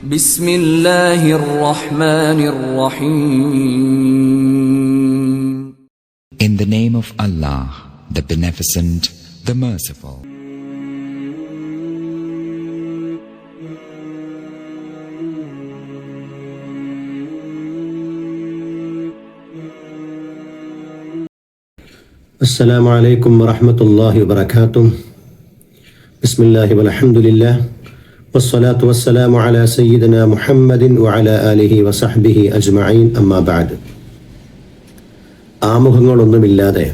ബിസ്മില്ലാഹിർ റഹ്മാനിർ റഹീം. In the name of Allah, the Beneficent, the Merciful. Assalamu alaikum wa rahmatullahi wa barakatuh. Bismillahi walhamdulillah. Wassalatu wassalamu ala sayyidina Muhammadin wa ala alihi wa sahbihi ajma'in, amma ba'd. ആമുഖങ്ങളൊന്നുമില്ലാതെ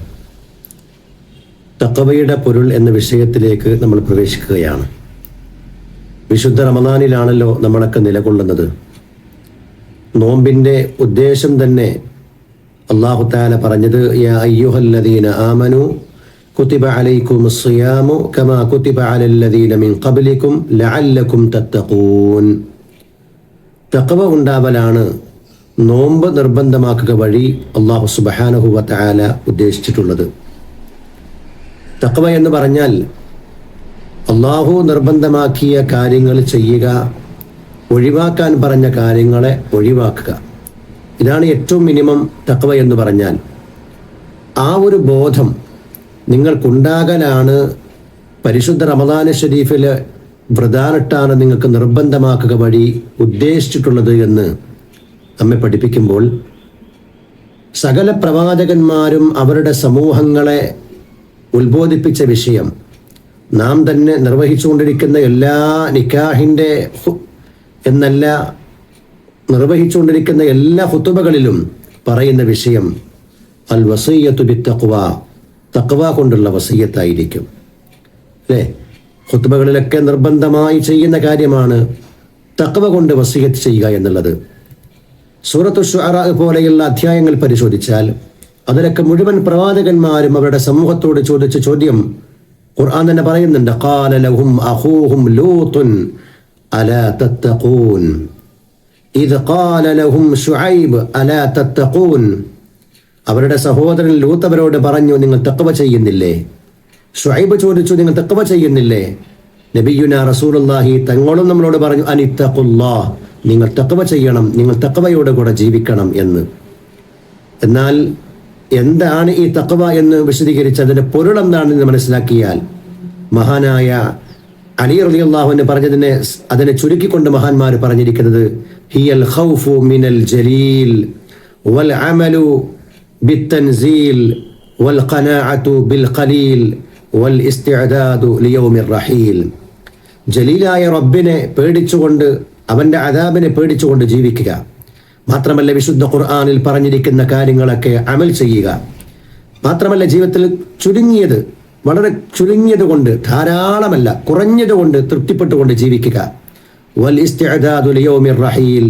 തഖ്വയുടെ പൊരുൾ എന്ന വിഷയത്തിലേക്ക് നമ്മൾ പ്രവേശിക്കുകയാണ്. വിശുദ്ധ റമദാനിലാണല്ലോ നമ്മളൊക്കെ നിലകൊള്ളുന്നത്. നോമ്പിൻ്റെ ഉദ്ദേശം തന്നെ അല്ലാഹു തആല പറഞ്ഞത്, യാ അയ്യുഹല്ലദീന ആമനു കുതിബ അലൈക്കുമുസ് സിയാമു കമാ കുതിബ അലല്ലദീന മിൻ ഖബ്ലിക്കും ലഅല്ലക്കും തത്തഖൂൻ. തഖ്വ ഉണ്ടാവലാണ് നോമ്പ് നിർബന്ധമാക്കുക വഴി അല്ലാഹു സുബ്ഹാനഹു വ തആല ഉദ്ദേശിച്ചിട്ടുള്ളത്. തഖ്വ എന്ന് പറഞ്ഞാൽ അല്ലാഹു നിർബന്ധമാക്കിയ കാര്യങ്ങൾ ചെയ്യുക, ഒഴിവാക്കാൻ പറഞ്ഞ കാര്യങ്ങളെ ഒഴിവാക്കുക. ഇതാണ് ഏറ്റവും മിനിമം തഖ്വ എന്ന് പറഞ്ഞാൽ. ആ ഒരു ബോധം നിങ്ങൾക്കുണ്ടാകലാണ് പരിശുദ്ധ റമദാൻ ഷരീഫിലെ വ്രതാനിട്ടാണ് നിങ്ങൾക്ക് നിർബന്ധമാക്കുക വഴി ഉദ്ദേശിച്ചിട്ടുള്ളത് എന്ന് നമ്മെ പഠിപ്പിക്കുമ്പോൾ, സകല പ്രവാചകന്മാരും അവരുടെ സമൂഹങ്ങളെ ഉത്ബോധിപ്പിച്ച വിഷയം നാം തന്നെ നിർവഹിച്ചുകൊണ്ടിരിക്കുന്ന എല്ലാ നിക്കാഹിൻ്റെ എന്നല്ല, നിർവഹിച്ചുകൊണ്ടിരിക്കുന്ന എല്ലാ ഖുതുബകളിലും പറയുന്ന വിഷയം അൽ വസിയ്യത്തു ബിത്തഖ്വ, തഖ്വ കൊണ്ടുള്ള വസിയ്യത്തായിരിക്കും. അല്ലേ? ഖുതുബകളിലൊക്കെ നിർബന്ധമായി ചെയ്യുന്ന കാര്യമാണ് തഖ്വ കൊണ്ട് വസിയ്യത്ത് ചെയ്യുക എന്നുള്ളത്. സൂറത്തു ശുഅറ പോലെയുള്ള അധ്യായങ്ങൾ പരിശോധിച്ചാൽ അതിലൊക്കെ മുഴുവൻ പ്രവാചകന്മാരും അവരുടെ സമൂഹത്തോട് ചോദിച്ച ചോദ്യം ഖുർആൻ തന്നെ പറയുന്നുണ്ട്. ഖാല ലഹും അഖൂഹും ലൂത്തുൻ അലാ തത്തഖൂൻ ഇദ് ഖാല ലഹും ശുഐബ് അലാ തത്തഖൂൻ. അവരുടെ സഹോദരൻ ലൂത്ത് അവരോട് പറഞ്ഞു, നിങ്ങൾ തഖ്വ ചെയ്യുന്നില്ലേ? ശുഐബ് ചോദിച്ചു, നിങ്ങൾ തഖ്വ ചെയ്യുന്നില്ലേ? നബിയുനാ റസൂലുള്ളാഹി തങ്ങളും നമ്മളോട് പറഞ്ഞു, അനിത്തഖുല്ലാഹ്, നിങ്ങൾ തഖ്വ ചെയ്യണം, നിങ്ങൾ തഖ്വയോടെ കൂടെ ജീവിക്കണം എന്ന്. എന്നാൽ എന്താണ് ഈ തഖ്വ എന്ന് വിശദീകരിച്ച് അതിന്റെ പൊരുൾ എന്താണെന്ന് മനസ്സിലാക്കിയാൽ, മഹാനായ അലി റളിയല്ലാഹു അൻഹു പറഞ്ഞതിനെ അതിനെ ചുരുക്കിക്കൊണ്ട് മഹാന്മാർ പറഞ്ഞിരിക്കുന്നത്, ഹിയൽ ഖൗഫു മിനൽ ജലീൽ വൽ അമലു ബിത്തൻസീൽ വൽ ഖനാഅതു ബിൽ ഖലീൽ വൽ ഇസ്തിഅദാദു ലിയൗമിർ റഹീൽ. ജലീലായ റബ്ബിനെ പേടിച്ചുകൊണ്ട്, അവന്റെ അദാബിനെ പേടിച്ചുകൊണ്ട് ജീവിക്കുക. മാത്രമല്ല വിശുദ്ധ ഖുർആനിൽ പറഞ്ഞിരിക്കുന്ന കാര്യങ്ങളൊക്കെ അമൽ ചെയ്യുക. മാത്രമല്ല ജീവിതത്തിൽ ചുരുങ്ങിയത്, വളരെ ചുരുങ്ങിയത് കൊണ്ട്, ധാരാളമല്ല കുറഞ്ഞത് കൊണ്ട് തൃപ്തിപ്പെട്ടുകൊണ്ട് ജീവിക്കുക. വൽ ഇസ്തിഅദാദു ലിയൗമിർ റഹീൽ,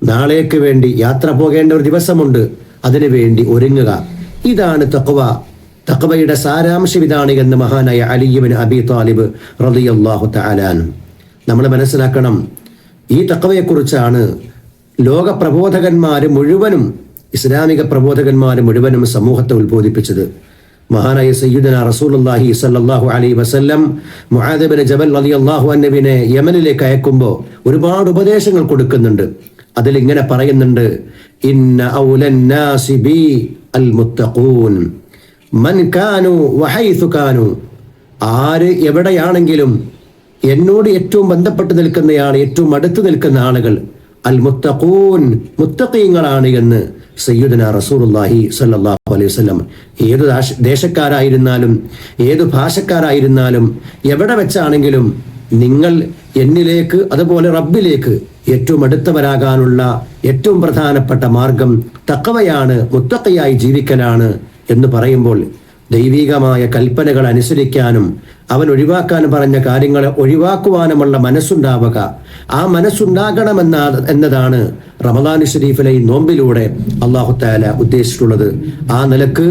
നാളേക്ക് വേണ്ടി യാത്ര പോകേണ്ട ഒരു ദിവസമുണ്ട്, അതിനു വേണ്ടി ഒരുങ്ങുക. ഇതാണ് തഖ്വ. തഖ്വയുടെ സാരാംശം ഇതാണ് എന്ന് മഹാനായ അലി ഇബ്നു അബീ ത്വാലിബ് റളിയല്ലാഹു തആല അൻഹു. നമ്മൾ മനസ്സിലാക്കണം, ഈ തഖ്വയെക്കുറിച്ചാണ് ലോക പ്രബോധകന്മാർ മുഴുവനും, ഇസ്ലാമിക പ്രബോധകന്മാർ മുഴുവനും സമൂഹത്തെ ഉത്ബോധിപ്പിച്ചത്. മഹാനായ സയ്യിദുനാ റസൂലുള്ളാഹി സ്വല്ലല്ലാഹു അലൈഹി വസല്ലം മുആദ് ഇബ്നു ജബൽ റളിയല്ലാഹു അൻഹുവിനെ യമനിലേക്ക് അയക്കുമ്പോൾ ഒരുപാട് ഉപദേശങ്ങൾ കൊടുക്കുന്നുണ്ട്. അതിൽ ഇങ്ങനെ പറയുന്നുണ്ട്, ഇന്ന ഔലൻ നാസി ബി അൽ മുത്തഖൂൻ മൻ കാനു വഹൈസു കാനു. ആര് എവിടെയാണെങ്കിലും എന്നോട് ഏറ്റവും ബന്ധപ്പെട്ട് നിൽക്കുന്നയാൾ, ഏറ്റവും അടുത്ത് നിൽക്കുന്ന ആളുകൾ അൽ മുത്തഖൂൻ, മുത്തഖീങ്ങളാണ് എന്ന് സയ്യിദുനാ റസൂലുള്ളാഹി സ്വല്ലല്ലാഹു അലൈഹി വസല്ലം. ഏത് ദേശക്കാരായിരുന്നാലും ഏത് ഭാഷക്കാരായിരുന്നാലും എവിടെ വെച്ചാണെങ്കിലും നിങ്ങൾ എന്നിലേക്ക്, അതുപോലെ റബ്ബിലേക്ക് ഏറ്റവും അടുത്തവരാകാനുള്ള ഏറ്റവും പ്രധാനപ്പെട്ട മാർഗം തഖ്വയാണ്, മുത്തഖിയായി ജീവിക്കലാണ് എന്ന് പറയുമ്പോൾ ദൈവികമായ കൽപ്പനകൾ അനുസരിക്കാനും അവൻ ഒഴിവാക്കാൻ പറഞ്ഞ കാര്യങ്ങളെ ഒഴിവാക്കുവാനുമുള്ള മനസ്സുണ്ടാവുക, ആ എന്നതാണ് റമദാൻ ഷരീഫിലെ ഈ നോമ്പിലൂടെ അല്ലാഹു തആല ഉദ്ദേശിച്ചിട്ടുള്ളത്. ആ നിലക്ക്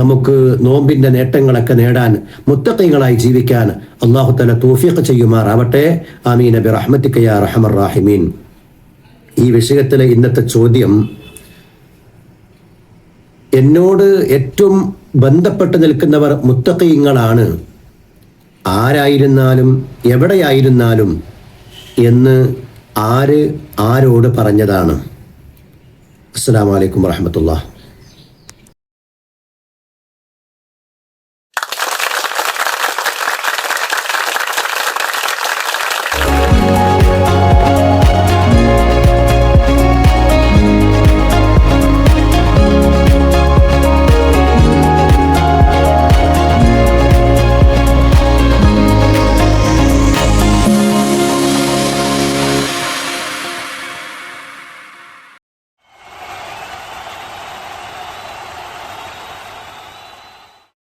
നമുക്ക് നോമ്പിന്റെ നേട്ടങ്ങളൊക്കെ നേടാൻ, മുത്തഖീങ്ങളായി ജീവിക്കാൻ അല്ലാഹു തആല തൗഫീഖ് ചെയ്യുമാറാവട്ടെ. ആമീൻ ബിറഹ്മതിക യാ അർഹമർ റഹീമീൻ. ഈ വിഷയത്തിലെ ഇന്നത്തെ ചോദ്യം, എന്നോട് ഏറ്റവും ബന്ധപ്പെട്ട് നിൽക്കുന്നവർ മുത്തഖീങ്ങളാണ്, ആരായിരുന്നാലും എവിടെയായിരുന്നാലും എന്ന് ആര് ആരോട് പറഞ്ഞതാണ്? അസ്സലാമു അലൈക്കും വറഹ്മത്തുള്ളാഹി.